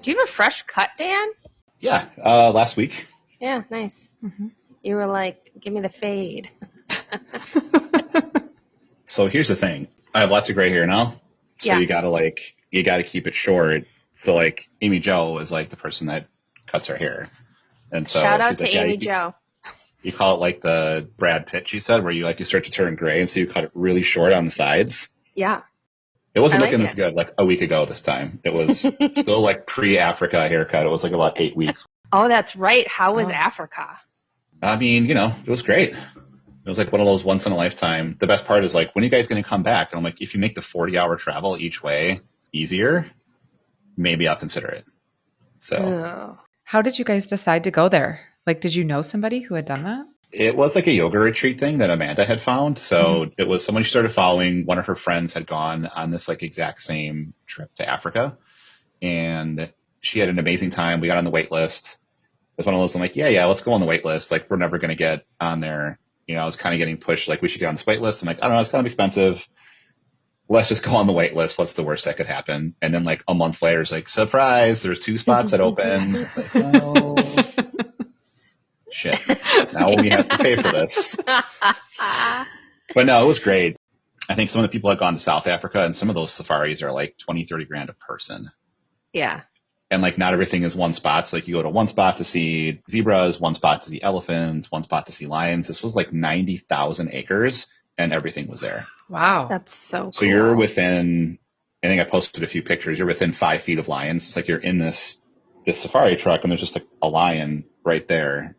Do you have a fresh cut, Dan? Yeah, last week. Yeah, nice. Mm-hmm. You were like, give me the fade. So here's the thing. I have lots of gray hair now. So Yeah. you gotta keep it short. So like Amy Jo is like the person that cuts her hair. And so shout out he's to like, Amy Jo. You call it like the Brad Pitt, she said, where you start to turn gray, and so you cut it really short on the sides. Yeah. It wasn't looking this good like a week ago this time. It was still like pre-Africa haircut. It was like about 8 weeks. Oh, that's right. How was Africa? I mean, it was great. It was like one of those once in a lifetime. The best part is like, when are you guys going to come back? And I'm like, if you make the 40-hour travel each way easier, maybe I'll consider it. So how did you guys decide to go there? Like, did you know somebody who had done that? It was like a yoga retreat thing that Amanda had found. So It was someone she started following. One of her friends had gone on this like exact same trip to Africa, and she had an amazing time. We got on the wait list. It was one of those, I'm like, yeah, let's go on the wait list. Like, we're never going to get on there. I was kind of getting pushed, like, we should get on this wait list. I'm like, I don't know, it's kind of expensive. Let's just go on the wait list. What's the worst that could happen? And then like a month later, it's like, surprise, there's 2 spots that open. It's like, oh, shit. Now we have to pay for this. But no, it was great. I think some of the people had gone to South Africa, and some of those safaris are like 20, 30 grand a person. Yeah. And like, not everything is one spot. So like, you go to one spot to see zebras, one spot to see elephants, one spot to see lions. This was like 90,000 acres, and everything was there. Wow. That's so cool. So you're within, I think I posted a few pictures. You're within 5 feet of lions. It's like you're in this safari truck, and there's just like a lion right there.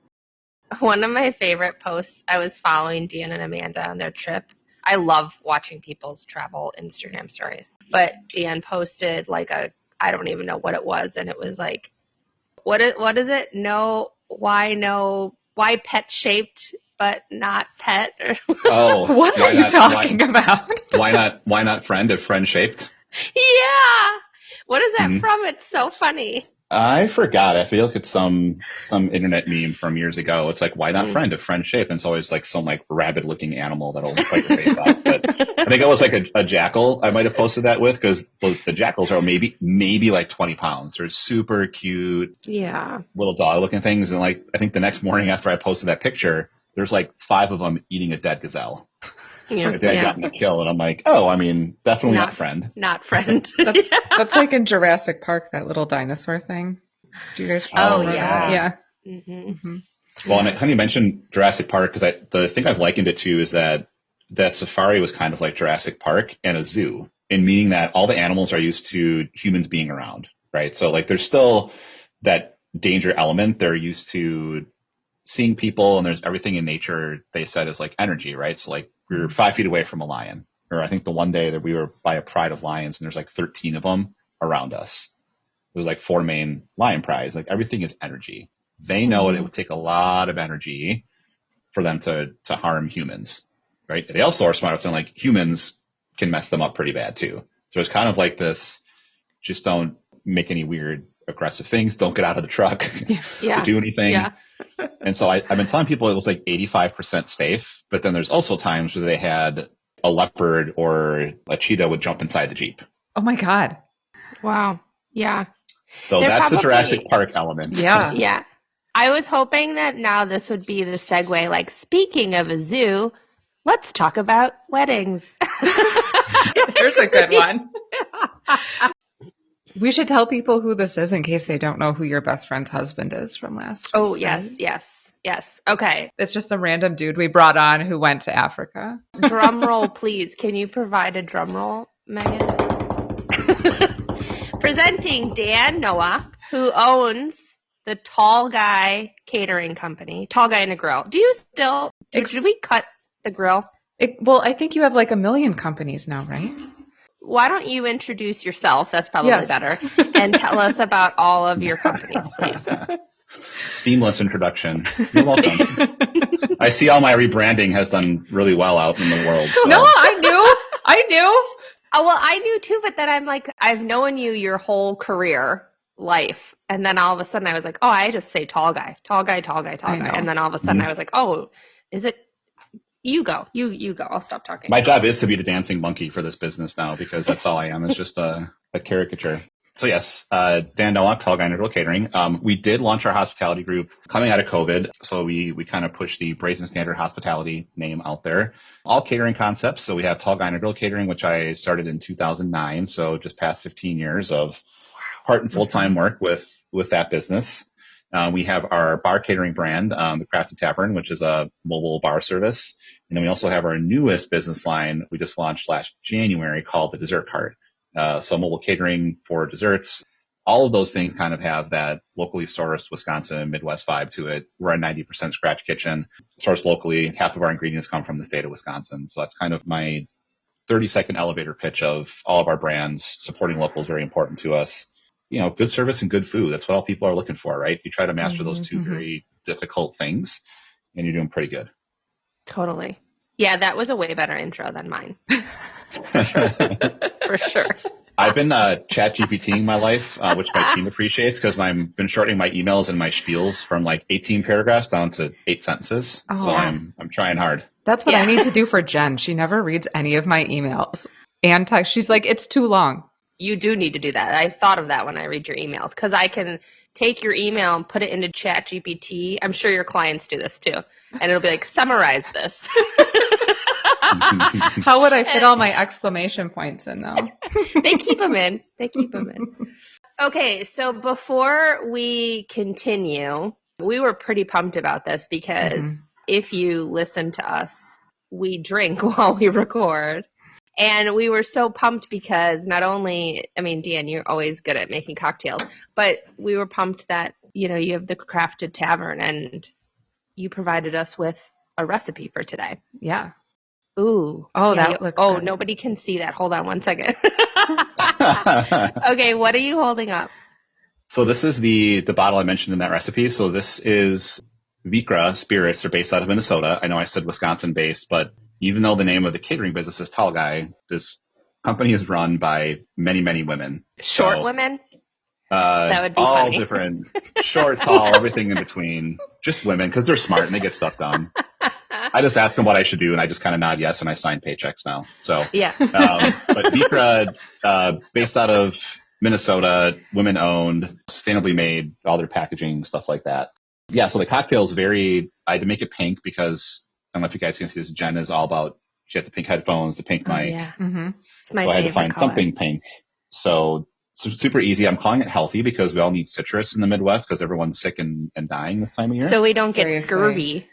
One of my favorite posts, I was following Dan and Amanda on their trip. I love watching people's travel Instagram stories. But Dan posted like I don't even know what it was. And it was like, what is it? Why pet shaped but not pet? Oh, what are you talking about? Why not friend if friend shaped? Yeah. What is that from? It's so funny. I forgot. I feel like it's some internet meme from years ago. It's like, why not friend if friend shaped? And it's always like some like rabid looking animal that'll bite your face off. But I think it was like a jackal I might have posted that with, because the jackals are maybe like 20 pounds. They're super cute. Yeah. Little dog looking things. And like, I think the next morning after I posted that picture, there's like 5 of them eating a dead gazelle. Yeah. They had gotten a kill, and I'm like, oh, I mean, definitely not friend. Not friend. That's like in Jurassic Park, that little dinosaur thing. Do you guys remember that? Yeah. Mm-hmm. Well, and I kind of mentioned Jurassic Park because the thing I've likened it to is that safari was kind of like Jurassic Park and a zoo, in meaning that all the animals are used to humans being around, right? So like, there's still that danger element. They're used to seeing people, and there's everything in nature they said is like energy, right? So like, we were 5 feet away from a lion, or I think the one day that we were by a pride of lions, and there's like 13 of them around us. There's like 4 main lion prides. Like, everything is energy. They know it would take a lot of energy for them to harm humans, right? They also are smart enough to know, like, humans can mess them up pretty bad too. So it's kind of like this, just don't make any weird aggressive things. Don't get out of the truck. Yeah. Do anything. Yeah. And so I've been telling people it was like 85% safe, but then there's also times where they had a leopard or a cheetah would jump inside the Jeep. Oh my God. Wow. Yeah. So that's the Jurassic Park element. Yeah. Yeah. I was hoping that now this would be the segue, like, speaking of a zoo, let's talk about weddings. There's a good one. We should tell people who this is in case they don't know who your best friend's husband is from last week. Oh, yes. Okay. It's just a random dude we brought on who went to Africa. Drum roll, please. Can you provide a drum roll, Megan? Presenting Dan Nowak, who owns the Tall Guy Catering Company. Tall Guy in a Grill. Do you still, did we cut the grill? Well, I think you have like 1 million companies now, right? Why don't you introduce yourself? That's probably better. And tell us about all of your companies, please. Seamless introduction. You're welcome. I see all my rebranding has done really well out in the world. So. No, I knew. Oh, well, I knew too, but then I'm like, I've known you your whole career. life. And then all of a sudden I was like, oh, I just say tall guy, tall guy, tall guy, tall guy. And then all of a sudden I was like, oh, is it? You go. You go. I'll stop talking. My job is to be the dancing monkey for this business now because that's all I am. Is just a caricature. So yes, Dan Nowak, Tall Guy Integral Catering. We did launch our hospitality group coming out of COVID. So we kind of pushed the Brazen Standard hospitality name out there. All catering concepts. So we have Tall Guy Integral Catering, which I started in 2009. So just past 15 years of part and full-time work with that business. We have our bar catering brand, the Crafted Tavern, which is a mobile bar service. And then we also have our newest business line we just launched last January called the Dessert Cart. So mobile catering for desserts. All of those things kind of have that locally sourced Wisconsin Midwest vibe to it. We're a 90% scratch kitchen, sourced locally. Half of our ingredients come from the state of Wisconsin. So that's kind of my 30-second elevator pitch of all of our brands. Supporting local is very important to us. Good service and good food. That's what all people are looking for, right? You try to master those two very difficult things and you're doing pretty good. Totally. Yeah, that was a way better intro than mine. For sure. For sure. I've been chat GPTing my life, which my team appreciates because I've been shortening my emails and my spiels from like 18 paragraphs down to 8 sentences. Oh, so I'm trying hard. That's what I need to do for Jen. She never reads any of my emails and text. She's like, it's too long. You do need to do that. I thought of that when I read your emails because I can take your email and put it into chat GPT. I'm sure your clients do this too. And it'll be like, summarize this. How would I fit all my exclamation points in though? They keep them in. Okay, so before we continue, we were pretty pumped about this because if you listen to us, we drink while we record. And we were so pumped because not only, Dan, you're always good at making cocktails, but we were pumped that, you have the Crafted Tavern and you provided us with a recipe for today. Yeah. Ooh. Oh, yeah, that looks good. Nobody can see that. Hold on one second. Okay, what are you holding up? So this is the bottle I mentioned in that recipe. So this is Vikra spirits. They're based out of Minnesota. I know I said Wisconsin based, but even though the name of the catering business is Tall Guy, this company is run by many, many women. Short women? That would be all funny. All different, short, tall, everything in between. Just women, because they're smart and they get stuff done. I just ask them what I should do, and I just kind of nod yes, and I sign paychecks now. So yeah. But Vikra, based out of Minnesota, women-owned, sustainably made, all their packaging, stuff like that. Yeah, so the cocktail's I had to make it pink because I don't know if you guys can see this. Jen is all about, she had the pink headphones, the pink mic. Yeah. Mm-hmm. It's my so I had to find color. something pink. So super easy. I'm calling it healthy because we all need citrus in the Midwest because everyone's sick and dying this time of year. So we don't get scurvy.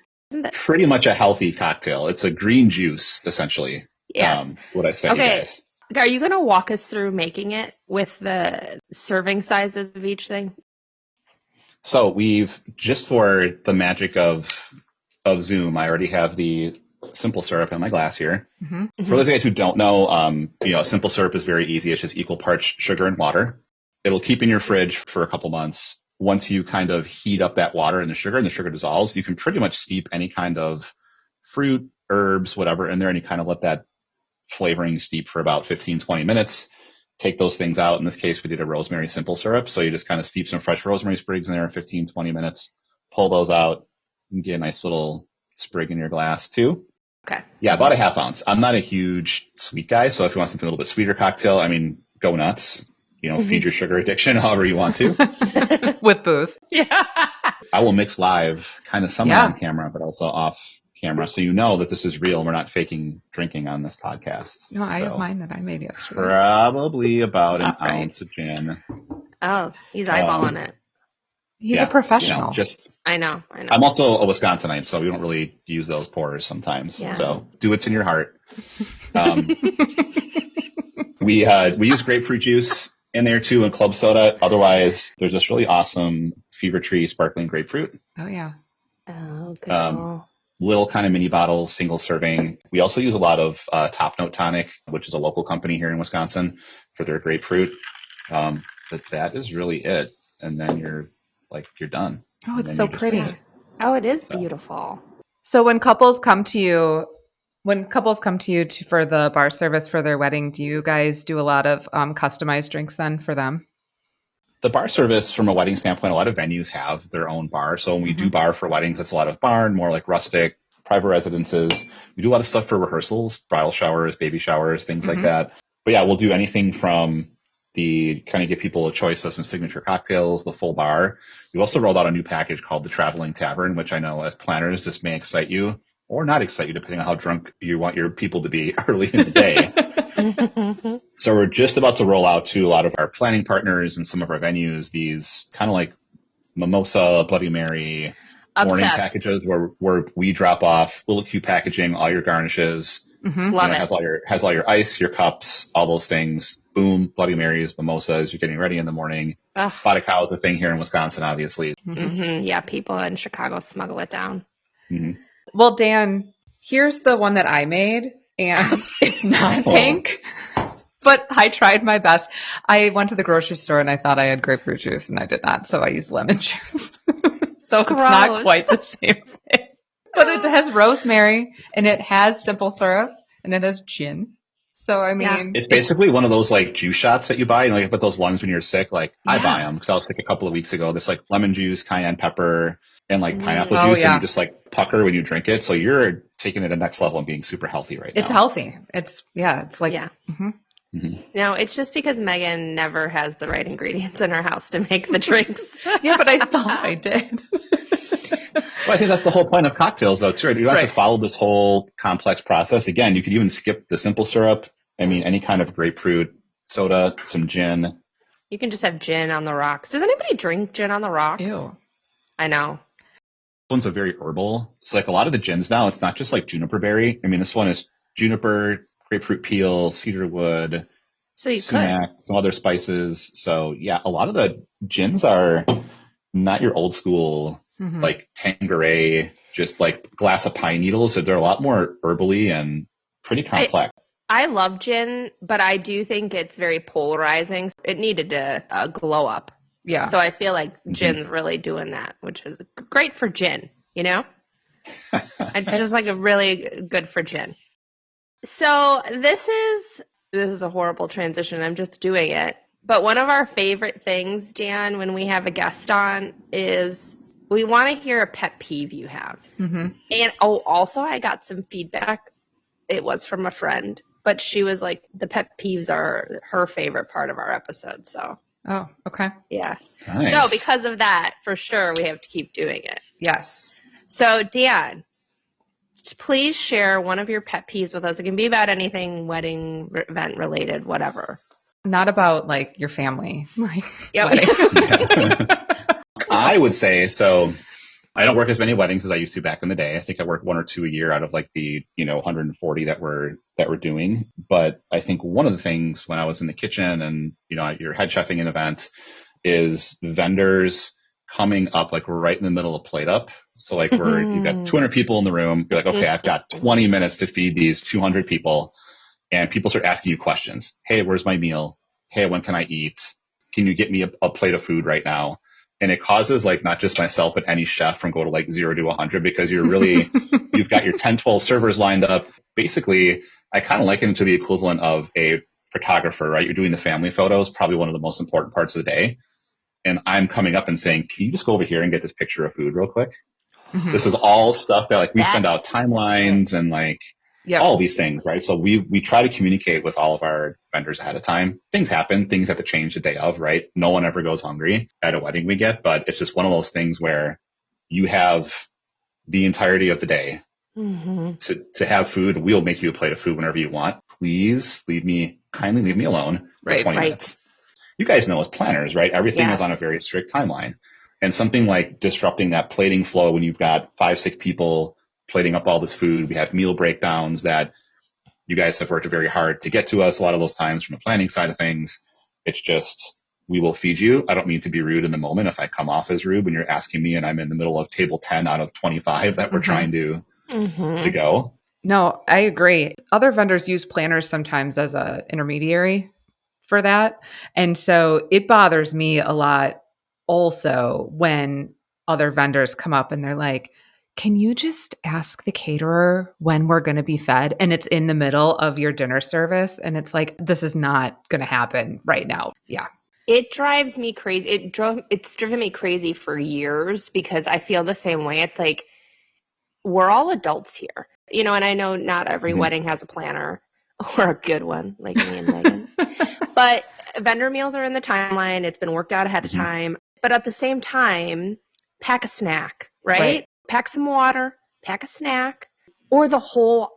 Pretty much a healthy cocktail. It's a green juice, essentially. Yes. What I say, you guys. Are you going to walk us through making it with the serving sizes of each thing? So we've, just for the magic of Zoom, I already have the simple syrup in my glass here. Mm-hmm. For those guys who don't know, simple syrup is very easy. It's just equal parts sugar and water. It'll keep in your fridge for a couple months. Once you kind of heat up that water and the sugar dissolves, you can pretty much steep any kind of fruit, herbs, whatever in there, and you kind of let that flavoring steep for about 15, 20 minutes. Take those things out. In this case, we did a rosemary simple syrup. So you just kind of steep some fresh rosemary sprigs in there 15, 20 minutes, pull those out, and get a nice little sprig in your glass too. Okay. Yeah, about a half ounce. I'm not a huge sweet guy, so if you want something a little bit sweeter cocktail, go nuts. Feed your sugar addiction however you want to. With booze. Yeah. I will mix live, kind of somewhere on camera, but also off camera, so that this is real. We're not faking drinking on this podcast. No, I have mine that I made yesterday. Probably about an ounce of gin. Oh, he's eyeballing it. He's a professional. I know. I'm also a Wisconsinite, so we don't really use those pours sometimes. Yeah. So do what's in your heart. We use grapefruit juice in there too, and club soda. Otherwise, there's this really awesome Fever Tree sparkling grapefruit. Oh yeah. Oh, good. Little kind of mini bottle, single serving. We also use a lot of Top Note Tonic, which is a local company here in Wisconsin, for their grapefruit. But that is really it. And then you're done. Oh, it's so pretty. Oh, it is beautiful. So when couples come to you for the bar service for their wedding, do you guys do a lot of customized drinks then for them? the bar service from a wedding standpoint, a lot of venues have their own bar. So when we do bar for weddings, it's a lot of barn, more like rustic, private residences. We do a lot of stuff for rehearsals, bridal showers, baby showers, things like that. But yeah, we'll do anything from the kind of give people a choice of some signature cocktails, the full bar. We also rolled out a new package called the Traveling Tavern, which I know as planners, this may excite you or not excite you, depending on how drunk you want your people to be early in the day. So we're just about to roll out to a lot of our planning partners and some of our venues, these kind of like mimosa, Bloody Mary morning packages where we drop off little cute packaging, all your garnishes. Love it. Has all your ice, your cups, all those things. Boom, Bloody Marys, mimosas. You're getting ready in the morning. Vodka is a thing here in Wisconsin, obviously. Yeah, people in Chicago smuggle it down. Well, Dan, here's the one that I made, and it's not pink, but I tried my best. I went to the grocery store and I thought I had grapefruit juice, and I did not, so I used lemon juice. So it's not quite the same thing. But it has rosemary, and it has simple syrup, and it has gin. So, I mean... It's basically one of those, like, juice shots that you buy. Like, but those ones when you're sick, like, I buy them because I was sick a couple of weeks ago. There's, like, lemon juice, cayenne pepper, and, like, pineapple juice, and you just, like, pucker when you drink it. So you're taking it to the next level and being super healthy right now. It's healthy. It's like... Yeah. No, it's just because Megan never has the right ingredients in her house to make the drinks. Yeah, but I thought I did. Well, I think that's the whole point of cocktails, though, too. You don't have to follow this whole complex process. Again, you could even skip the simple syrup. I mean, any kind of grapefruit soda, some gin. You can just have gin on the rocks. Does anybody drink gin on the rocks? Ew. I know. This one's a very herbal. So, like, a lot of the gins now, it's not just like juniper berry. I mean, this one is juniper, grapefruit peel, cedar wood, sumac, some other spices. So, yeah, a lot of the gins are not your old school, like Tanqueray, just like glass of pine needles. So they're a lot more herbally and pretty complex. I love gin, but I do think it's very polarizing. It needed to glow up. Yeah. So I feel like gin's really doing that, which is great for gin, you know? It's just like a really good for gin. So this is a horrible transition. I'm just doing it. But one of our favorite things, Dan, when we have a guest on is we want to hear a pet peeve you have. And also I got some feedback. It was from a friend, but she was like, the pet peeves are her favorite part of our episode. So. Oh, okay. Yeah. Nice. So because of that, for sure, we have to keep doing it. Yes. So Dan, please share one of your pet peeves with us. It can be about anything wedding event related, whatever. Not about like your family. Like, I would say, so I don't work as many weddings as I used to back in the day. I think I work 1 or 2 a year out of like the, 140 that we're doing. But I think one of the things when I was in the kitchen and, you're head chefing an event is vendors coming up like right in the middle of plate up. So like you've got 200 people in the room. You're like, okay, I've got 20 minutes to feed these 200 people. And people start asking you questions. Hey, where's my meal? Hey, when can I eat? Can you get me a plate of food right now? And it causes like not just myself, but any chef from go to like 0 to 100 because you're really, you've got your 10, 12 servers lined up. Basically, I kind of liken it to the equivalent of a photographer, right? You're doing the family photos, probably one of the most important parts of the day. And I'm coming up and saying, can you just go over here and get this picture of food real quick? This is all stuff that like we send out timelines and like all these things, right? So we try to communicate with all of our vendors ahead of time. Things happen, things have to change the day of, right? No one ever goes hungry at a wedding we get, but it's just one of those things where you have the entirety of the day to have food. We'll make you a plate of food whenever you want. Please kindly leave me alone for 20 minutes. You guys know as planners, right? Everything is on a very strict timeline. And something like disrupting that plating flow when you've got 5, 6 people plating up all this food. We have meal breakdowns that you guys have worked very hard to get to us a lot of those times from the planning side of things. It's just, we will feed you. I don't mean to be rude in the moment if I come off as rude when you're asking me and I'm in the middle of table 10 out of 25 that we're trying to go. No, I agree. Other vendors use planners sometimes as a intermediary for that. And so it bothers me a lot also when other vendors come up and they're like, can you just ask the caterer when we're going to be fed? And it's in the middle of your dinner service. And it's like, this is not going to happen right now. Yeah. It drives me crazy. It's driven me crazy for years because I feel the same way. It's like we're all adults here. You know, and I know not every wedding has a planner or a good one like me and Megan. But vendor meals are in the timeline. It's been worked out ahead of time. But at the same time, pack a snack, right? Pack some water, pack a snack, or the whole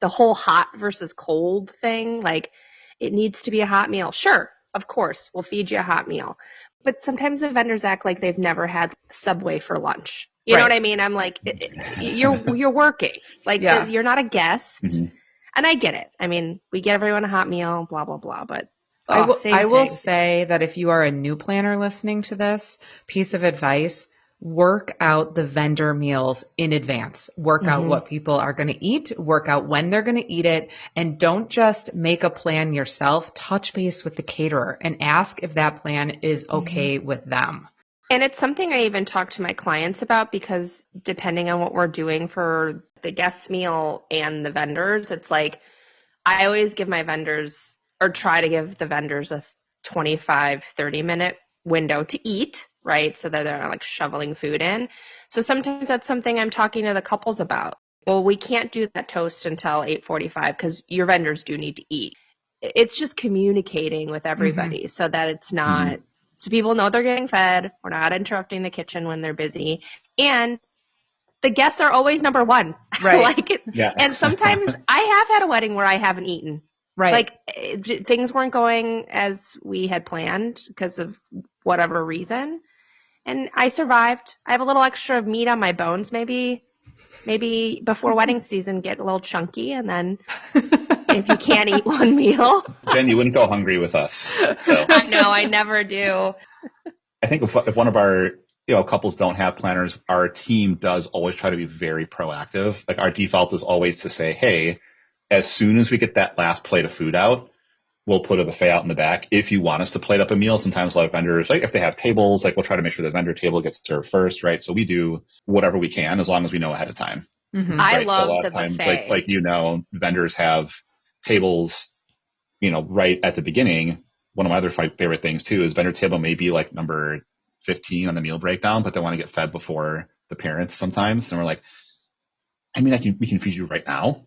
hot versus cold thing. Like it needs to be a hot meal. Sure, of course, we'll feed you a hot meal. But sometimes the vendors act like they've never had Subway for lunch. You know what I mean? I'm like, you're working. Like you're not a guest. And I get it. I mean, we get everyone a hot meal, blah, blah, blah. But I will say that if you are a new planner listening to this, piece of advice, work out the vendor meals in advance. Work out what people are going to eat, work out when they're going to eat it, and don't just make a plan yourself. Touch base with the caterer and ask if that plan is okay with them. And it's something I even talk to my clients about because depending on what we're doing for the guest meal and the vendors, it's like I always give my vendors or try to give the vendors a 25, 30-minute window to eat, right? So that they're not like shoveling food in. So sometimes that's something I'm talking to the couples about. Well, we can't do that toast until 8:45 because your vendors do need to eat. It's just communicating with everybody so that it's not, so people know they're getting fed. We're not interrupting the kitchen when they're busy. And the guests are always number one. Right. And sometimes I have had a wedding where I haven't eaten. Right. Like things weren't going as we had planned because of whatever reason. And I survived. I have a little extra meat on my bones. Maybe before wedding season, get a little chunky. And then if you can't eat one meal. Jen, you wouldn't go hungry with us. So I know, I never do. I think if one of our couples don't have planners, our team does always try to be very proactive. Like our default is always to say, hey, as soon as we get that last plate of food out, we'll put a buffet out in the back. If you want us to plate up a meal, sometimes a lot of vendors, like if they have tables, like we'll try to make sure the vendor table gets served first, right? So we do whatever we can as long as we know ahead of time. I Right? love so a lot the of times, buffet. like vendors have tables, right at the beginning. One of my other favorite things too is vendor table may be like number 15 on the meal breakdown, but they want to get fed before the parents sometimes. And we're like, I mean, we can feed you right now,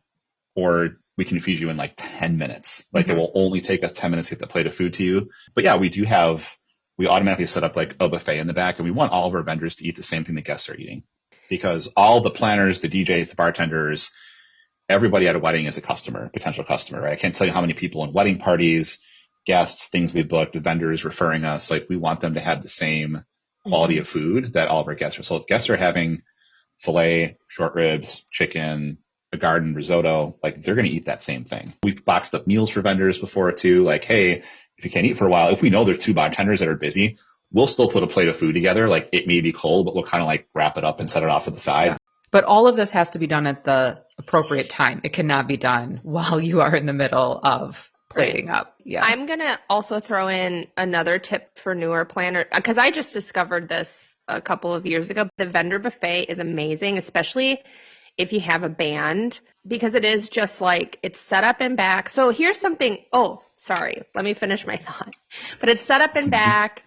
or we can feed you in like 10 minutes. Like it will only take us 10 minutes to get the plate of food to you. But yeah, we automatically set up like a buffet in the back, and we want all of our vendors to eat the same thing the guests are eating, because all the planners, the DJs, the bartenders, everybody at a wedding is a customer, potential customer, right? I can't tell you how many people in wedding parties, guests, things we booked, vendors referring us, like we want them to have the same quality of food that all of our guests are. So if guests are having filet, short ribs, chicken, a garden risotto, like they're going to eat that same thing. We've boxed up meals for vendors before too. Like, hey, if you can't eat for a while, if we know there's 2 bartenders that are busy, we'll still put a plate of food together. Like it may be cold, but we'll kind of like wrap it up and set it off to the side. Yeah. But all of this has to be done at the appropriate time. It cannot be done while you are in the middle of plating up. Yeah. I'm going to also throw in another tip for newer planners, because I just discovered this a couple of years ago. The vendor buffet is amazing, especially if you have a band, because it is just like it's set up in back. So here's something. Oh, sorry. Let me finish my thought. But it's set up in back.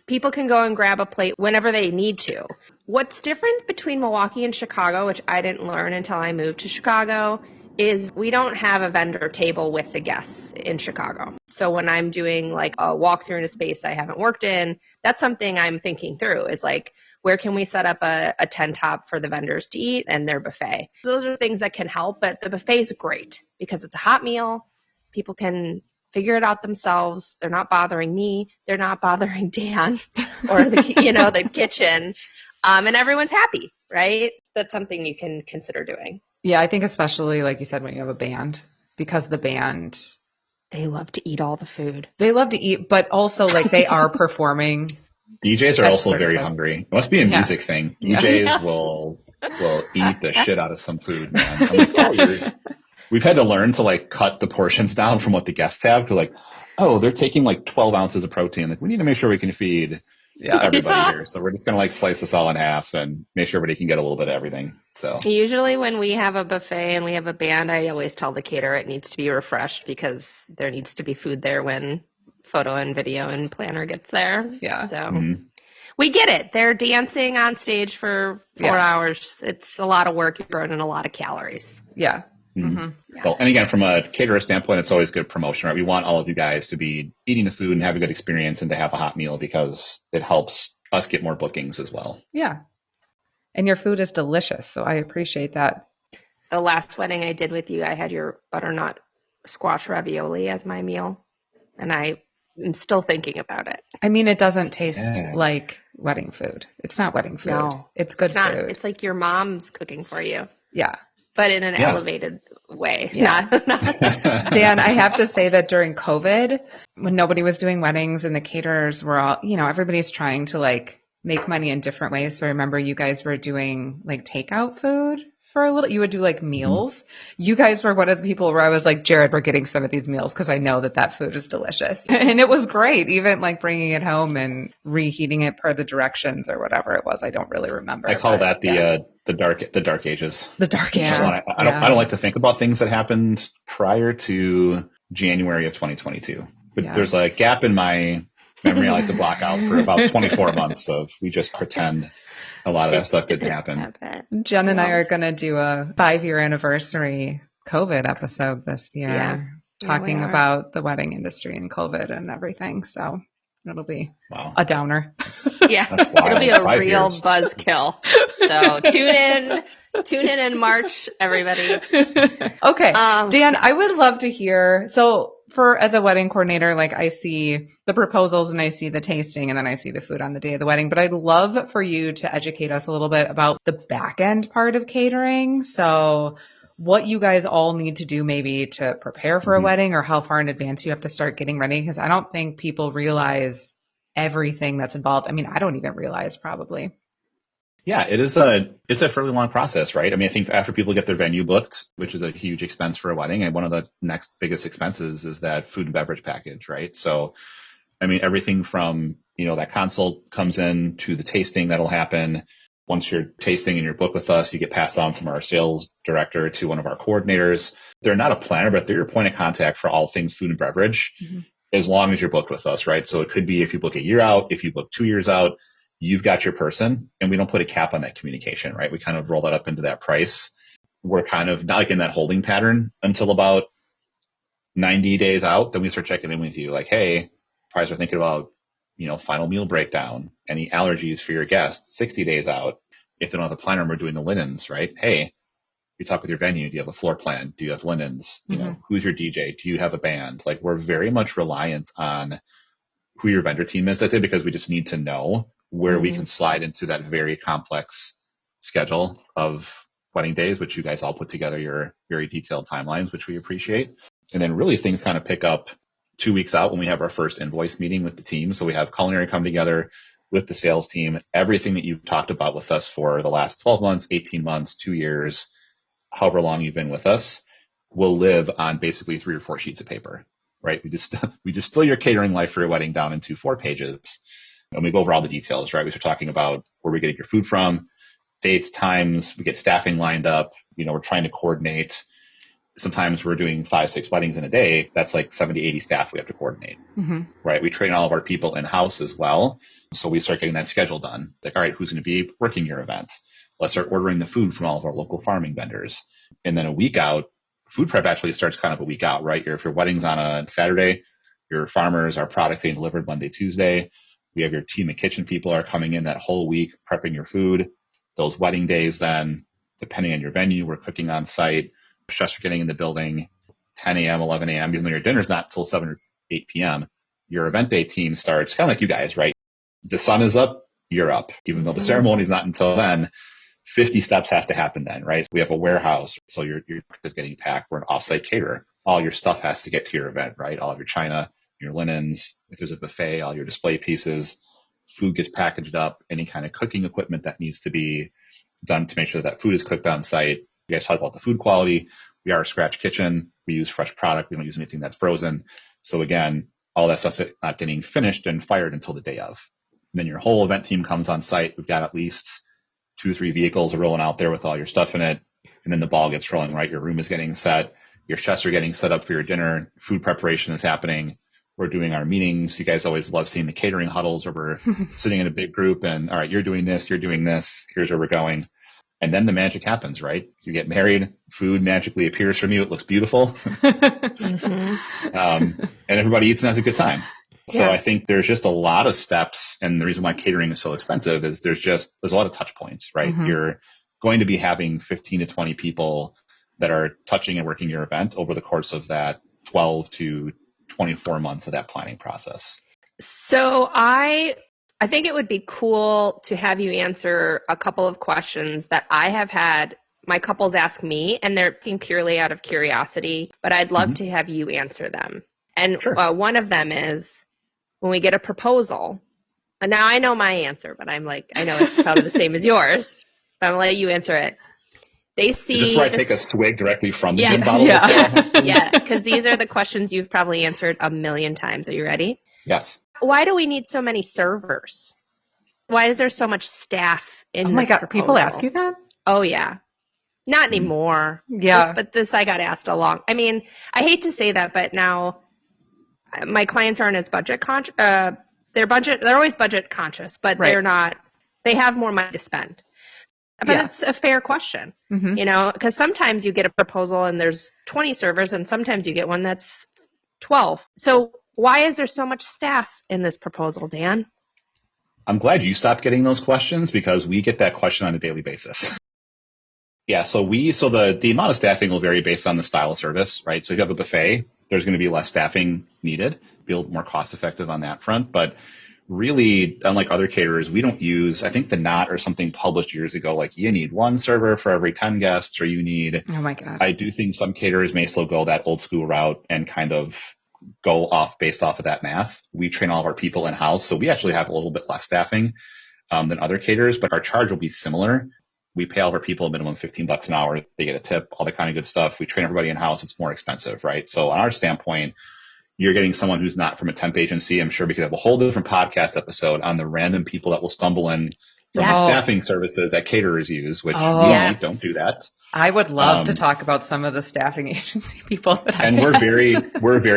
People can go and grab a plate whenever they need to. What's different between Milwaukee and Chicago, which I didn't learn until I moved to Chicago, is we don't have a vendor table with the guests in Chicago. So when I'm doing like a walkthrough in a space I haven't worked in, that's something I'm thinking through is like, where can we set up a tent top for the vendors to eat and their buffet? Those are things that can help, but the buffet is great because it's a hot meal. People can figure it out themselves. They're not bothering me. They're not bothering Dan or the kitchen. And everyone's happy, right? That's something you can consider doing. Yeah, I think especially, like you said, when you have a band, because the band, they love to eat all the food. They love to eat, but also like they are performing. DJs are also very hungry. It must be a music thing. Yeah. DJs will eat the shit out of some food, man. I'm like, we've had to learn to like cut the portions down from what the guests have. Cause like, they're taking like 12 ounces of protein. Like we need to make sure we can feed everybody here. So we're just going to like slice this all in half and make sure everybody can get a little bit of everything. So usually when we have a buffet and we have a band, I always tell the caterer it needs to be refreshed because there needs to be food there when photo and video and planner gets there. Yeah. So we get it. They're dancing on stage for 4 hours. It's a lot of work. You're burning a lot of calories. Yeah. Yeah. Well, and again, from a caterer standpoint, it's always good promotion, right? We want all of you guys to be eating the food and have a good experience and to have a hot meal because it helps us get more bookings as well. Yeah. And your food is delicious, so I appreciate that. The last wedding I did with you, I had your butternut squash ravioli as my meal, and I am still thinking about it. I mean, it doesn't taste like wedding food. It's not wedding food. No, it's good food. It's like your mom's cooking for you. Yeah. But in an elevated way. Yeah. Dan, I have to say that during COVID, when nobody was doing weddings and the caterers were all, everybody's trying to like make money in different ways. So I remember you guys were doing like takeout food for a little. You would do like meals. You guys were one of the people where I was like, Jared, we're getting some of these meals because I know that food is delicious. And it was great, even like bringing it home and reheating it per the directions or whatever it was. I don't really remember. I call that the dark ages. The dark ages. I don't like to think about things that happened prior to January of 2022. But there's a gap in my memory I like to block out for about 24 months of we just pretend a lot of that stuff didn't happen. Jen and I are going to do a 5-year anniversary COVID episode this year, talking about the wedding industry and COVID and everything. So it'll be a downer. It'll be a real buzzkill. So tune in March, everybody. Okay. Dan, I would love to hear. So as a wedding coordinator, like I see the proposals and I see the tasting and then I see the food on the day of the wedding, but I'd love for you to educate us a little bit about the back end part of catering. So what you guys all need to do maybe to prepare for a wedding or how far in advance you have to start getting ready. Because I don't think people realize everything that's involved. I mean, I don't even realize probably. Yeah, it's a fairly long process, right? I mean, I think after people get their venue booked, which is a huge expense for a wedding, and one of the next biggest expenses is that food and beverage package, right? So, I mean, everything from, that consult comes in to the tasting that'll happen. Once you're tasting and you're booked with us, you get passed on from our sales director to one of our coordinators. They're not a planner, but they're your point of contact for all things food and beverage, as long as you're booked with us, right? So it could be if you book a year out, if you book 2 years out, you've got your person, and we don't put a cap on that communication, right? We kind of roll that up into that price. We're kind of not like in that holding pattern until about 90 days out. Then we start checking in with you like, hey, probably are thinking about, final meal breakdown, any allergies for your guests, 60 days out. If they don't have a planner, we're doing the linens, right? Hey, you talk with your venue. Do you have a floor plan? Do you have linens? Who's your DJ? Do you have a band? Like, we're very much reliant on who your vendor team is that day because we just need to know where we can slide into that very complex schedule of wedding days, which you guys all put together your very detailed timelines, which we appreciate. And then really things kind of pick up 2 weeks out when we have our first invoice meeting with the team. So we have culinary come together with the sales team, everything that you've talked about with us for the last 12 months, 18 months, 2 years, however long you've been with us, will live on basically 3 or 4 sheets of paper, right? We distill your catering life for your wedding down into 4 pages. And we go over all the details, right? We start talking about where we're getting your food from, dates, times, we get staffing lined up. We're trying to coordinate. Sometimes we're doing 5, 6 weddings in a day. That's like 70, 80 staff we have to coordinate, right? We train all of our people in-house as well. So we start getting that schedule done. Like, all right, who's going to be working your event? Let's start ordering the food from all of our local farming vendors. And then a week out, food prep actually starts kind of a week out, right? If your wedding's on a Saturday, your farmers, our products getting delivered Monday, Tuesday. We have your team of kitchen people are coming in that whole week prepping your food. Those wedding days then, depending on your venue, we're cooking on site. Chefs are getting in the building 10 a.m., 11 a.m. Even though your dinner's not till 7 or 8 p.m. Your event day team starts kind of like you guys, right? The sun is up, you're up. Even though the ceremony's not until then, 50 steps have to happen then, right? We have a warehouse, so your is getting packed. We're an offsite caterer. All your stuff has to get to your event, right? All of your china, your linens, if there's a buffet, all your display pieces, food gets packaged up, any kind of cooking equipment that needs to be done to make sure that food is cooked on site. You guys talk about the food quality. We are a scratch kitchen. We use fresh product. We don't use anything that's frozen. So again, all that stuff's not getting finished and fired until the day of. And then your whole event team comes on site. We've got at least 2 or 3 vehicles rolling out there with all your stuff in it. And then the ball gets rolling, right? Your room is getting set. Your chefs are getting set up for your dinner. Food preparation is happening. we're doing our meetings. You guys always love seeing the catering huddles where we're sitting in a big group and, all right, you're doing this, here's where we're going. And then the magic happens, right? You get married, food magically appears from you. It looks beautiful. And everybody eats and has a good time. So I think there's just a lot of steps. And the reason why catering is so expensive is there's a lot of touch points, right? You're going to be having 15 to 20 people that are touching and working your event over the course of that 12 to 24 months of that planning process. So I think it would be cool to have you answer a couple of questions that I have had my couples ask me, and they're purely out of curiosity, but I'd love to have you answer them. And one of them is, when we get a proposal, and now I know my answer, but I'm like, I know it's probably the same as yours, but I'm going to let you answer it. They see. Is this where I take a swig directly from the gin bottle? Yeah, because these are the questions you've probably answered a million times. Are you ready? Yes. Why do we need so many servers? Why is there so much staff in this proposal? People ask you that? Oh, yeah. Not anymore. Yeah. But this I got asked I hate to say that, but now my clients aren't as budget conscious. They're always budget conscious, but they're not, they have more money to spend. But it's a fair question, because sometimes you get a proposal and there's 20 servers and sometimes you get one that's 12. So why is there so much staff in this proposal, Dan? I'm glad you stopped getting those questions because we get that question on a daily basis. Yeah, so the amount of staffing will vary based on the style of service, right? So if you have a buffet, there's going to be less staffing needed, be a little more cost effective on that front. But really, unlike other caterers, we don't use, I think the Knot or something published years ago, like you need one server for every 10 guests, or you need, oh my God. I do think some caterers may still go that old school route and kind of go based off of that math. We train all of our people in-house, so we actually have a little bit less staffing than other caterers, but our charge will be similar. We pay all of our people a minimum $15 an hour. They get a tip, all that kind of good stuff. We train everybody in-house. It's more expensive, right? So on our standpoint, you're getting someone who's not from a temp agency. I'm sure we could have a whole different podcast episode on the random people that will stumble in from staffing services that caterers use, which we don't do that. I would love to talk about some of the staffing agency people we're very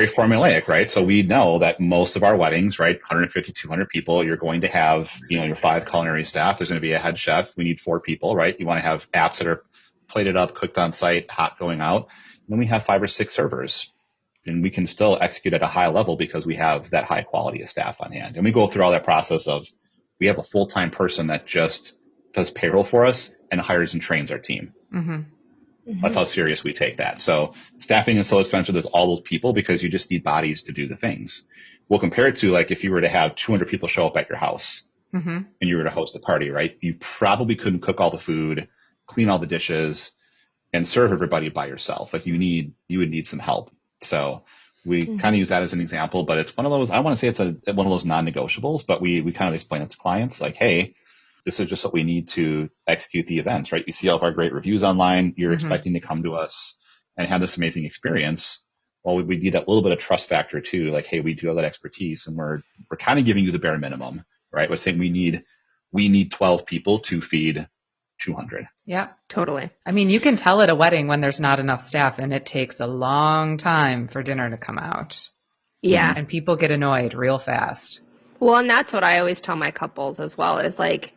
formulaic, right? So we know that most of our weddings, right, 150, 200 people, you're going to have, your 5 culinary staff. There's going to be a head chef. We need 4 people, right? You want to have apps that are plated up, cooked on site, hot going out. And then we have 5 or 6 servers. And we can still execute at a high level because we have that high quality of staff on hand. And we go through all that process of, we have a full-time person that just does payroll for us and hires and trains our team. That's how serious we take that. So staffing is so expensive. There's all those people because you just need bodies to do the things. We'll compare it to like if you were to have 200 people show up at your house and you were to host a party, right? You probably couldn't cook all the food, clean all the dishes, and serve everybody by yourself. Like you would need some help. So we kind of use that as an example, but it's one of those, I want to say it's one of those non-negotiables, but we kind of explain it to clients like, hey, this is just what we need to execute the events, right? You see all of our great reviews online. You're expecting to come to us and have this amazing experience. Well, we need that little bit of trust factor too. Like, hey, we do have that expertise and we're kind of giving you the bare minimum, right? We're saying we need 12 people to feed 200. Yeah, totally. I mean, you can tell at a wedding when there's not enough staff and it takes a long time for dinner to come out. Yeah. And people get annoyed real fast. Well, and that's what I always tell my couples as well is like,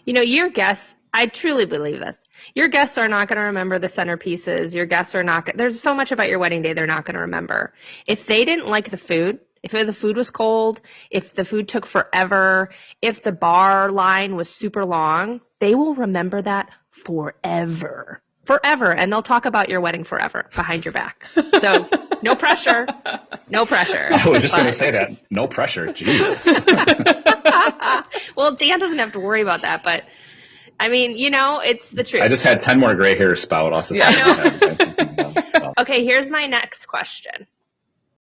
your guests, I truly believe this. Your guests are not going to remember the centerpieces. Your guests are not, there's so much about your wedding day they're not going to remember. If they didn't like the food, if the food was cold, if the food took forever, if the bar line was super long, they will remember that forever. Forever. And they'll talk about your wedding forever behind your back. So no pressure. No pressure. I was just going to say that. No pressure. Jesus. Well, Dan doesn't have to worry about that, but I mean, it's the truth. I just had 10 more gray hairs spout off the side of my head. Okay, here's my next question.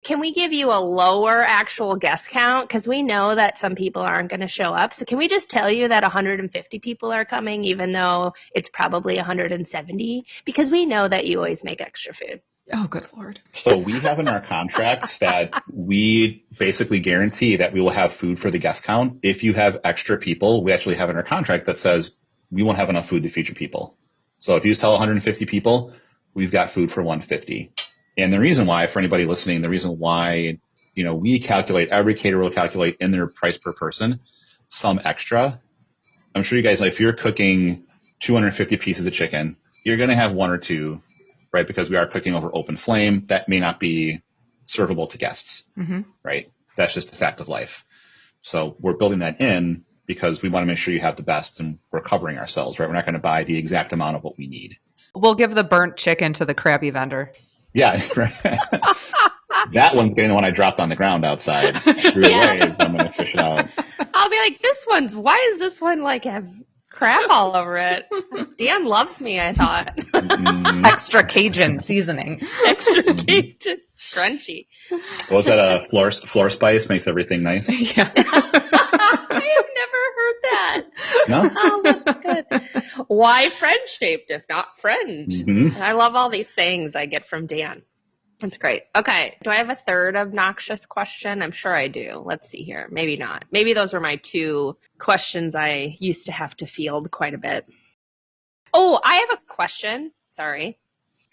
Can we give you a lower actual guest count? Because we know that some people aren't going to show up. So can we just tell you that 150 people are coming, even though it's probably 170? Because we know that you always make extra food. Oh, good Lord. So we have in our contracts that we basically guarantee that we will have food for the guest count. If you have extra people, we actually have in our contract that says we won't have enough food to feed your people. So if you just tell 150 people, we've got food for 150. And the reason why, for anybody listening, the reason why, we calculate, every caterer will calculate in their price per person some extra. I'm sure you guys, if you're cooking 250 pieces of chicken, you're going to have one or two, right? Because we are cooking over open flame. That may not be servable to guests, right? That's just the fact of life. So we're building that in because we want to make sure you have the best and we're covering ourselves, right? We're not going to buy the exact amount of what we need. We'll give the burnt chicken to the crabby vendor. Yeah, right. That one's getting the one I dropped on the ground outside. Threw it away. I'm going to fish it out. I'll be like, why is this one like have crap all over it? Dan loves me, I thought. Extra Cajun seasoning. Extra Cajun. Crunchy. What was that? Floor spice makes everything nice? Yeah. I have never heard that. No? Oh, that's good. Why French shaped if not French? Mm-hmm. I love all these sayings I get from Dan. That's great. Okay. Do I have a third obnoxious question? I'm sure I do. Let's see here. Maybe not. Maybe those were my two questions I used to have to field quite a bit. Oh, I have a question. Sorry.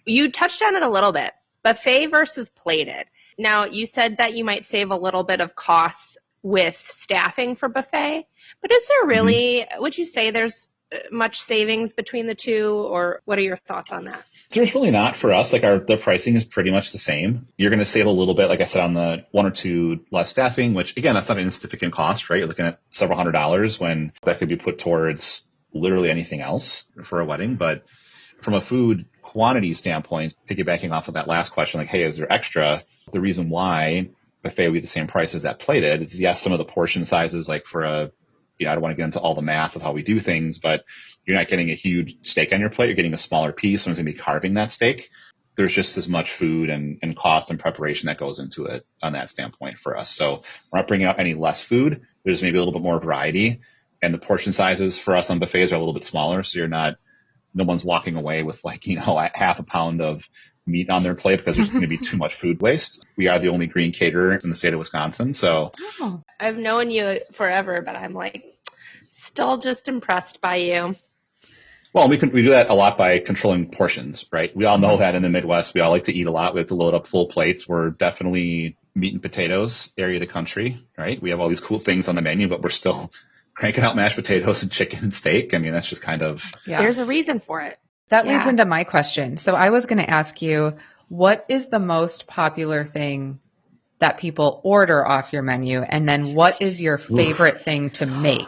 You touched on it a little bit. Buffet versus plated. Now, you said that you might save a little bit of costs with staffing for buffet, but is there really, would you say there's much savings between the two, or what are your thoughts on that? There's really not for us. Like the pricing is pretty much the same. You're going to save a little bit, like I said, on the one or two less staffing, which again, that's not an insignificant cost, right? You're looking at several $100s when that could be put towards literally anything else for a wedding. But from a food quantity standpoint, piggybacking off of that last question, like, hey, is there extra? The reason why buffet would be the same price as that plated is, yes, some of the portion sizes, like for I don't want to get into all the math of how we do things, but you're not getting a huge steak on your plate. You're getting a smaller piece. Someone's going to be carving that steak. There's just as much food and cost and preparation that goes into it on that standpoint for us. So we're not bringing out any less food. There's maybe a little bit more variety. And the portion sizes for us on buffets are a little bit smaller. So no one's walking away with half a pound of meat on their plate because there's going to be too much food waste. We are the only green caterer in the state of Wisconsin. So I've known you forever, but I'm still just impressed by you. Well, we do that a lot by controlling portions, right? We all know that in the Midwest, we all like to eat a lot. We have to load up full plates. We're definitely meat and potatoes area of the country, right? We have all these cool things on the menu, but we're still cranking out mashed potatoes and chicken and steak. I mean, that's just kind of... Yeah. There's a reason for it. That leads into my question. So I was going to ask you, what is the most popular thing that people order off your menu? And then what is your favorite thing to make?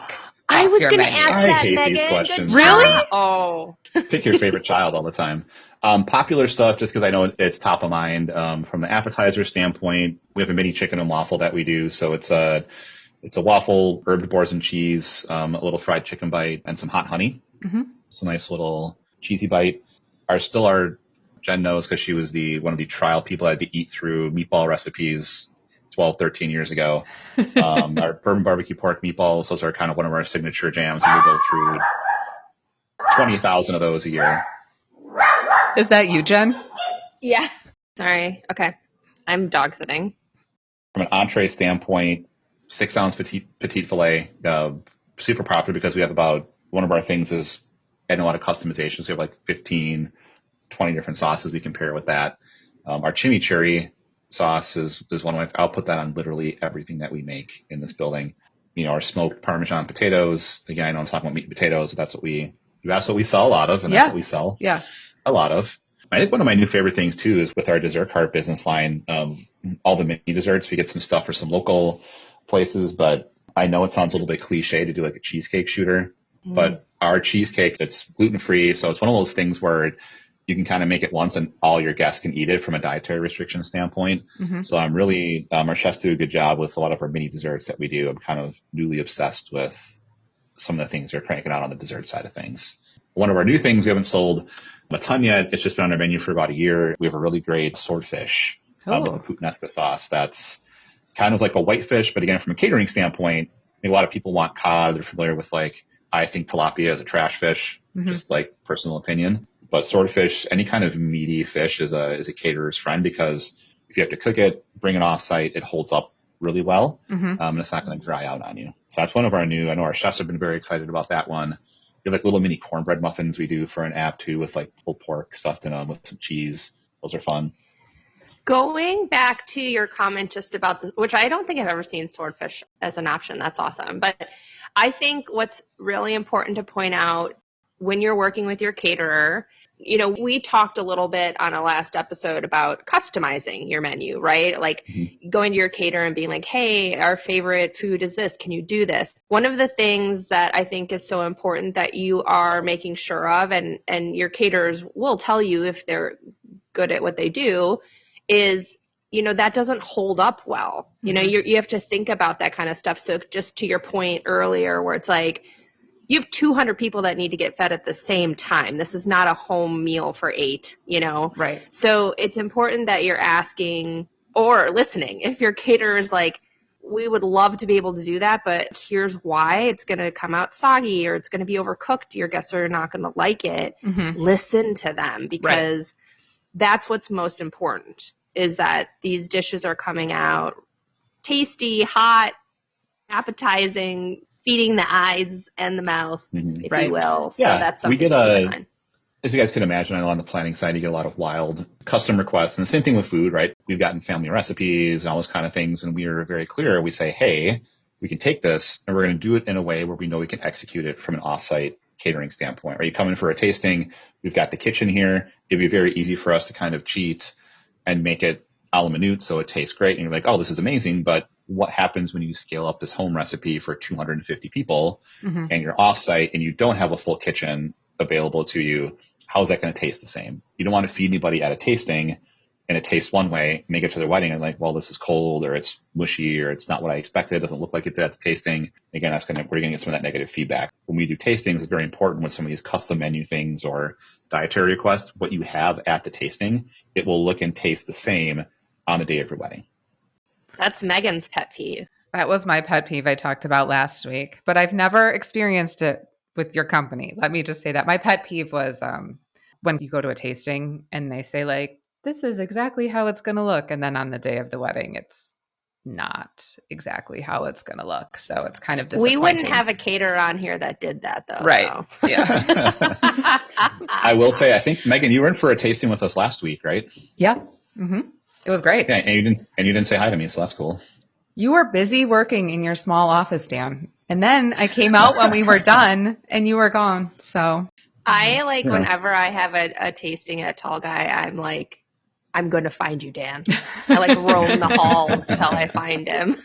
I was going to ask that, I hate Megan. these questions. Really? Oh. Pick your favorite child all the time. Popular stuff, just because I know it's top of mind. From the appetizer standpoint, we have a mini chicken and waffle that we do. So it's a waffle, herbed boars and cheese, a little fried chicken bite, and some hot honey. Mm-hmm. It's a nice little cheesy bite. Our Jen knows because she was one of the trial people I had to eat through meatball recipes 12, 13 years ago. Our bourbon barbecue pork meatballs, those are kind of one of our signature jams. We go through 20,000 of those a year. Is that you, Jen? Yeah. Sorry. Okay. I'm dog sitting. From an entree standpoint, 6-ounce petite filet, super popular because we have one of our things is adding a lot of customizations. We have 15, 20 different sauces we can pair with that. Our chimichurri sauce is one of I'll put that on literally everything that we make in this building. Our smoked Parmesan potatoes. Again, I know I'm talking about meat and potatoes, but that's what we sell a lot of, and that's what we sell a lot of. I think one of my new favorite things too is with our dessert cart business line, all the mini desserts. We get some stuff for some local places, but I know it sounds a little bit cliche to do a cheesecake shooter, but our cheesecake, it's gluten-free. So it's one of those things where you can kind of make it once and all your guests can eat it from a dietary restriction standpoint. Mm-hmm. So I'm really, our chefs do a good job with a lot of our mini desserts that we do. I'm kind of newly obsessed with some of the things they're cranking out on the dessert side of things. One of our new things we haven't sold a ton yet. It's just been on our menu for about a year. We have a really great swordfish with a puttanesca sauce. That's kind of like a whitefish, but again, from a catering standpoint, I think a lot of people want cod. They're familiar with I think tilapia is a trash fish, just personal opinion. But swordfish, any kind of meaty fish is a caterer's friend because if you have to cook it, bring it off site, it holds up really well. And it's not going to dry out on you. So that's one of our I know our chefs have been very excited about that one. We have little mini cornbread muffins we do for an app too with pulled pork stuffed in them with some cheese. Those are fun. Going back to your comment just about this, which I don't think I've ever seen swordfish as an option. That's awesome. But I think what's really important to point out when you're working with your caterer, we talked a little bit on a last episode about customizing your menu, right? Like going to your caterer and being like, hey, our favorite food is this. Can you do this? One of the things that I think is so important that you are making sure of, and your caterers will tell you if they're good at what they do, is, that doesn't hold up well. You have to think about that kind of stuff. So just to your point earlier where it's like, you have 200 people that need to get fed at the same time. This is not a home meal for 8, Right. So it's important that you're asking or listening. If your caterer is like, we would love to be able to do that, but here's why it's going to come out soggy or it's going to be overcooked. Your guests are not going to like it. Listen to them, because that's what's most important, is that these dishes are coming out tasty, hot, appetizing, feeding the eyes and the mouth, if you will. So that's something to keep in mind. As you guys can imagine, I know on the planning side, you get a lot of wild custom requests. And the same thing with food, right? We've gotten family recipes and all those kind of things. And we are very clear. We say, hey, we can take this and we're going to do it in a way where we know we can execute it from an offsite catering standpoint. Are you coming for a tasting? We've got the kitchen here. It'd be very easy for us to kind of cheat and make it a la minute so it tastes great. And you're like, oh, this is amazing. But what happens when you scale up this home recipe for 250 people and you're offsite and you don't have a full kitchen available to you? How is that going to taste the same? You don't want to feed anybody at a tasting and it tastes one way, make it to their wedding and like, well, this is cold or it's mushy or it's not what I expected. It doesn't look like it did at the tasting. Again, we're going to get some of that negative feedback. When we do tastings, it's very important with some of these custom menu things or dietary requests, what you have at the tasting, it will look and taste the same on the day of your wedding. That's Megan's pet peeve. That was my pet peeve I talked about last week, but I've never experienced it with your company. Let me just say that. My pet peeve was when you go to a tasting and they say like, this is exactly how it's going to look. And then on the day of the wedding, it's not exactly how it's going to look. So it's kind of disappointing. We wouldn't have a caterer on here that did that though. Right. So. Yeah. I will say, I think, Megan, you were in for a tasting with us last week, right? Yeah. It was great. Yeah, and you didn't say hi to me, so that's cool. You were busy working in your small office, Dan. And then I came out when we were done and you were gone. So I whenever I have a tasting at Tall Guy, I'm like, I'm going to find you, Dan. I roam the halls till I find him.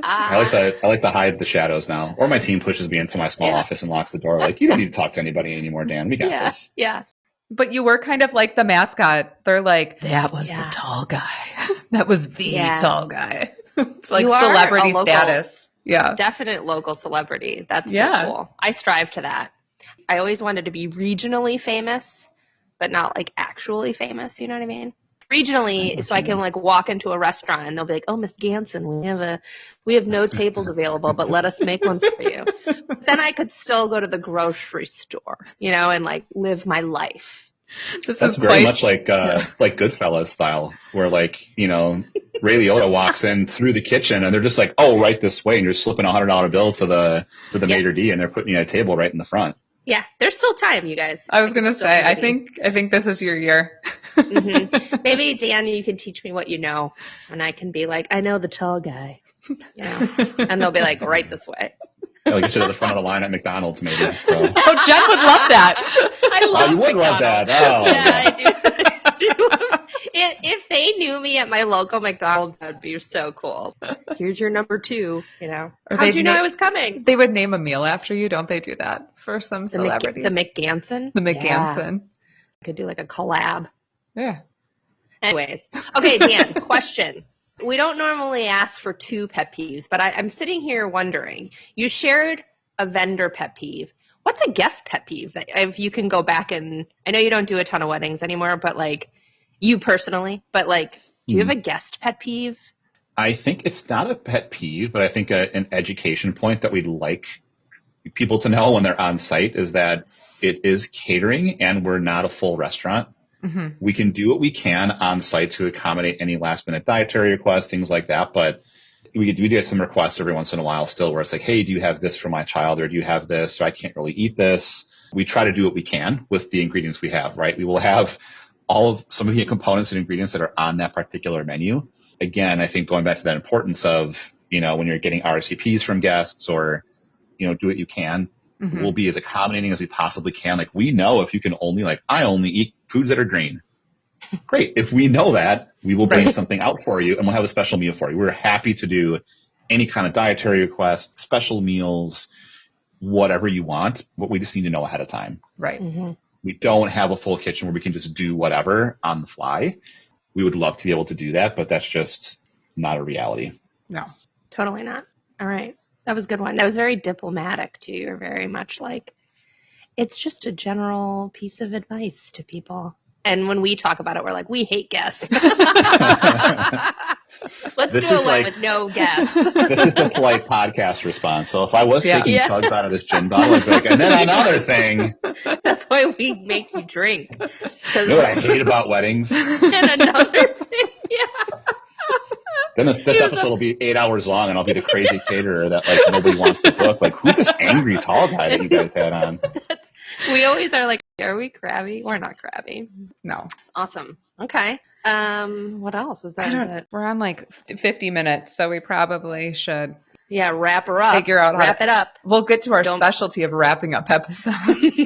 I like to hide the shadows now. Or my team pushes me into my small office and locks the door. Like, you don't need to talk to anybody anymore, Dan. We got this. Yeah. But you were kind of like the mascot. They're like, that was the tall guy. That was the tall guy. It's like celebrity status. Yeah. Definite local celebrity. That's pretty cool. I strive to that. I always wanted to be regionally famous, but not actually famous. You know what I mean? Regionally, so I can walk into a restaurant and they'll be like, oh, Miss Ganson, we have no tables available, but let us make one for you. But then I could still go to the grocery store, and live my life. That's very much like Goodfellas style, where Ray Liotta walks in through the kitchen and they're just like, oh, right this way, and you're slipping $100 bill to the maitre d' and they're putting you at a table right in the front. Yeah, there's still time, you guys. I was gonna say, I think this is your year. Maybe Dan, you can teach me what you know, and I can be like, I know the tall guy, and they'll be like, right this way. I'll get you to the front of the line at McDonald's, maybe. So. Oh, Jen would love that. I love you would love that. Oh, yeah, I do. If they knew me at my local McDonald's, that'd be so cool. Here's your number 2, How'd you know I was coming? They would name a meal after you. Don't they do that for some celebrities? The McGanson? The McGanson. I could do a collab. Yeah. Anyways. Okay, Dan, question. We don't normally ask for 2 pet peeves, but I'm sitting here wondering, you shared a vendor pet peeve. What's a guest pet peeve? If you can go back and, I know you don't do a ton of weddings anymore, but you personally, but do you have a guest pet peeve? I think it's not a pet peeve, but I think an education point that we'd like people to know when they're on site is that it is catering and we're not a full restaurant. We can do what we can on site to accommodate any last minute dietary requests, things like that. But we do get some requests every once in a while still where it's like, hey, do you have this for my child? Or do you have this? Or I can't really eat this. We try to do what we can with the ingredients we have, right? We will have some of the components and ingredients that are on that particular menu. Again, I think going back to that importance of, when you're getting RSVPs from guests or, do what you can, we'll be as accommodating as we possibly can. Like, we know if you can only, I only eat foods that are green. Great. If we know that, we will bring something out for you and we'll have a special meal for you. We're happy to do any kind of dietary request, special meals, whatever you want, but we just need to know ahead of time. Right. Mm-hmm. We don't have a full kitchen where we can just do whatever on the fly. We would love to be able to do that, but that's just not a reality. No. Totally not. All right. That was a good one. That was very diplomatic too. You're very much like, it's just a general piece of advice to people. And when we talk about it, we're like, we hate guests. Let's do a one with no guests. This is the polite podcast response. So if I was taking chugs out of this gin bottle, I'd be like, and then another thing. That's why we make you drink. You know what I hate about weddings? And another thing, Then this episode will be 8 hours long, and I'll be the crazy caterer that nobody wants to book. Like, who's this angry tall guy that you guys had on? We always are like, are we crabby? We're not crabby. No. Awesome. Okay. What else is that? We're on 50 minutes, so we probably should. Yeah, wrap her up. Figure out wrap it up. We'll get to our specialty of wrapping up episodes.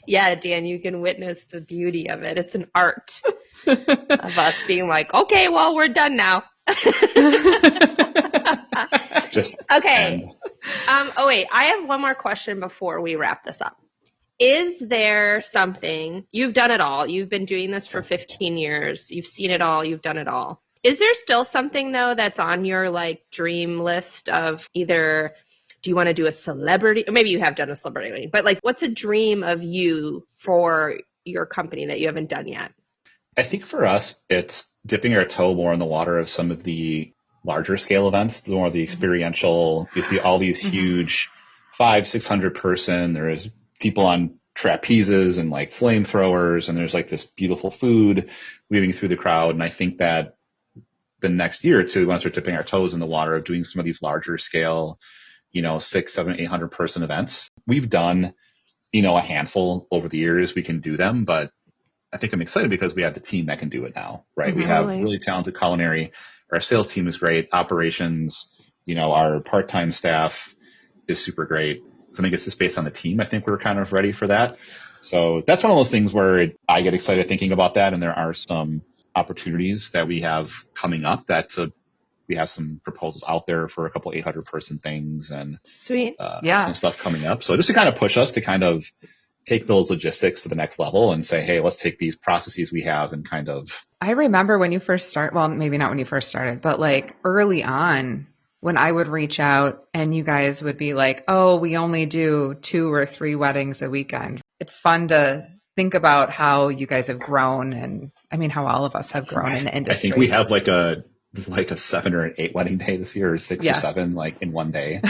Yeah, Dan, you can witness the beauty of it. It's an art of us being like, okay, well, we're done now. Okay. Oh, wait. I have one more question before we wrap this up. Is there something, you've done it all. You've been doing this for 15 years. You've seen it all. You've done it all. Is there still something, though, that's on your dream list of either, do you want to do a celebrity, or maybe you have done a celebrity wedding, but what's a dream of you for your company that you haven't done yet? I think for us, it's dipping our toe more in the water of some of the larger scale events, the more the experiential. You see all these huge 500-600 person. There's people on trapezes and flamethrowers, and there's this beautiful food weaving through the crowd. And I think that the next year or two, we want to start dipping our toes in the water of doing some of these larger scale, 600, 700, 800 person events. We've done, a handful over the years. We can do them, but I think I'm excited because we have the team that can do it now, right? Mm-hmm. We have really talented culinary. Our sales team is great. Operations, our part-time staff is super great. So I think it's just based on the team. I think we're kind of ready for that. So that's one of those things where I get excited thinking about that. And there are some opportunities that we have coming up that we have some proposals out there for a couple 800 person things and sweet, some stuff coming up. So just to kind of push us to kind of take those logistics to the next level and say, hey, let's take these processes we have and kind of. I remember when you first well, maybe not when you first started, but early on when I would reach out and you guys would be like, oh, we only do 2 or 3 weddings a weekend. It's fun to think about how you guys have grown and how all of us have grown in the industry. I think we have a 7 or an 8 wedding day this year, or 6 or 7, in one day.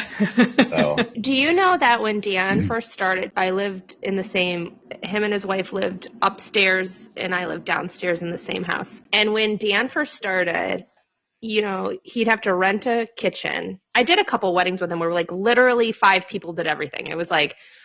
So, do you know that when Dan first started, him and his wife lived upstairs and I lived downstairs in the same house. And when Dan first started, he'd have to rent a kitchen. I did a couple weddings with him where literally 5 people did everything. It was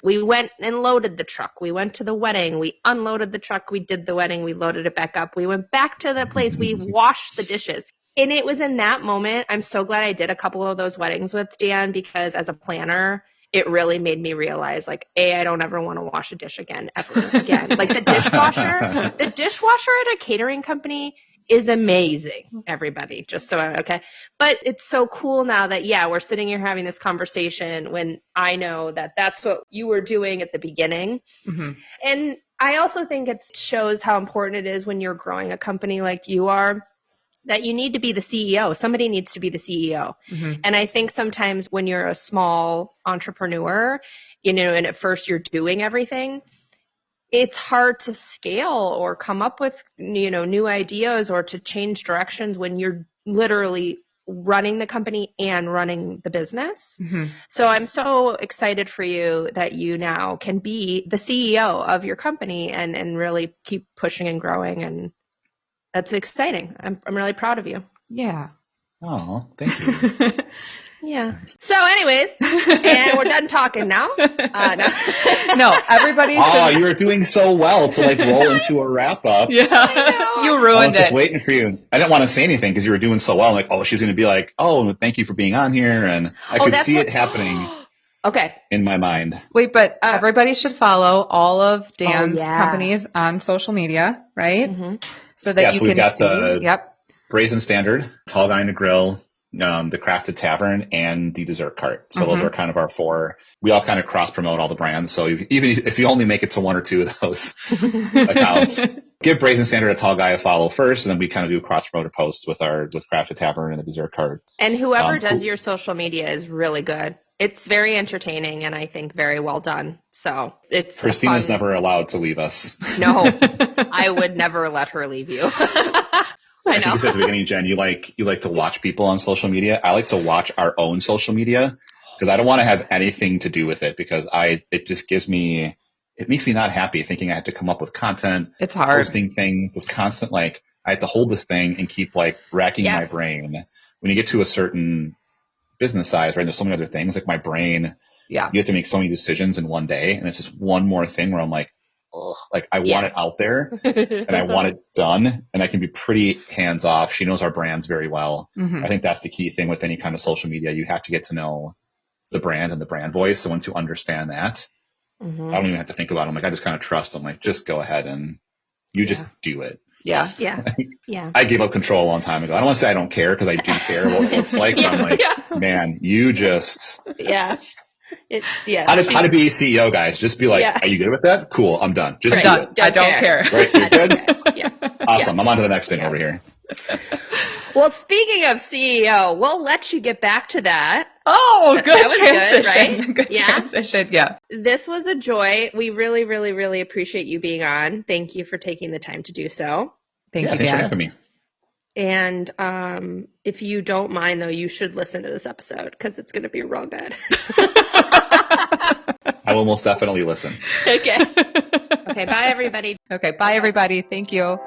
we went and loaded the truck. We went to the wedding. We unloaded the truck. We did the wedding. We loaded it back up. We went back to the place. We washed the dishes. And it was in that moment, I'm so glad I did a couple of those weddings with Dan, because as a planner, it really made me realize, I don't ever want to wash a dish again, ever again. The dishwasher at a catering company is amazing, everybody, just so okay. But it's so cool now that, we're sitting here having this conversation when I know that that's what you were doing at the beginning. Mm-hmm. And I also think it shows how important it is when you're growing a company like you are, that you need to be the CEO. Somebody needs to be the CEO. Mm-hmm. And I think sometimes when you're a small entrepreneur, and at first you're doing everything, it's hard to scale or come up with, new ideas or to change directions when you're literally running the company and running the business. Mm-hmm. So I'm so excited for you that you now can be the CEO of your company and really keep pushing and growing, and that's exciting. I'm really proud of you. Yeah. Oh, thank you. Yeah. So anyways, and we're done talking now. No. No, everybody Oh, should. you were doing so well to like roll into a wrap up. Yeah. You I ruined was just it. waiting for you. I didn't want to say anything because you were doing so well. I'm like, oh, she's going to be like, oh, thank you for being on here. And I could see it happening Okay. in my mind. Wait, but everybody should follow all of Dan's yeah. companies on social media, right? Mm-hmm. So that you we've can got see. the Brazen Standard, Tall Guy in the Grill, the Crafted Tavern, and the Dessert Cart. So those are kind of our 4. We all kind of cross promote all the brands. So even if you only make it to 1 or 2 of those accounts, give Brazen Standard a Tall Guy a follow first, and then we kind of do cross promoted posts with Crafted Tavern and the Dessert Cart. And whoever does your social media is really good. It's very entertaining and I think very well done. So it's Christina's never allowed to leave us. No, I would never let her leave you. I think you said at the beginning, Jen, you like to watch people on social media. I like to watch our own social media because I don't want to have anything to do with it because it just makes me not happy thinking I have to come up with content. It's hard. Posting things, this constant, like I have to hold this thing and keep like racking my brain. When you get to a certain business size, right? There's so many other things like my brain. Yeah. You have to make so many decisions in one day. And it's just one more thing where I'm like, ugh, like I want it out there and I want it done and I can be pretty hands off. She knows our brands very well. I think that's the key thing with any kind of social media. You have to get to know the brand and the brand voice. So once you understand that, I don't even have to think about it. I'm like, I just kind of trust them. Like, just go ahead and you just do it. Yeah. Yeah. Yeah. I gave up control a long time ago. I don't want to say I don't care because I do care what it looks like. But I'm like, man, you just. Yeah. How to be a CEO, guys. Just be like, are you good with that? Cool. I'm done. Just do it. I don't care. Right? You're good? Yeah. Awesome. I'm on to the next thing over here. Well, speaking of CEO, we'll let you get back to that. Oh, good that was transition. Good, right? Good transition. Yeah. This was a joy. We really, really, really appreciate you being on. Thank you for taking the time to do so. Thank you, Thanks for Dan. having me. And if you don't mind, though, you should listen to this episode because it's going to be real good. I will most definitely listen. Okay. Okay. Bye, everybody. Okay. Bye, everybody. Thank you.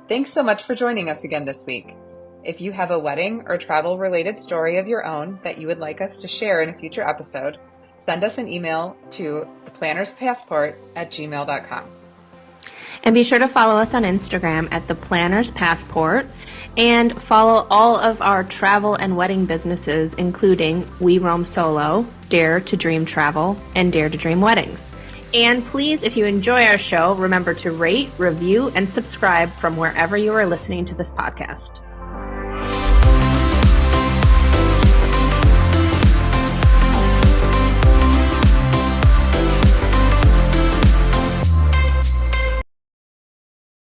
Thanks so much for joining us again this week. If you have a wedding or travel-related story of your own that you would like us to share in a future episode, send us an email to theplannerspassport@gmail.com. And be sure to follow us on Instagram at The Planner's Passport and follow all of our travel and wedding businesses, including We Roam Solo, Dare to Dream Travel, and Dare to Dream Weddings. And please, if you enjoy our show, remember to rate, review, and subscribe from wherever you are listening to this podcast.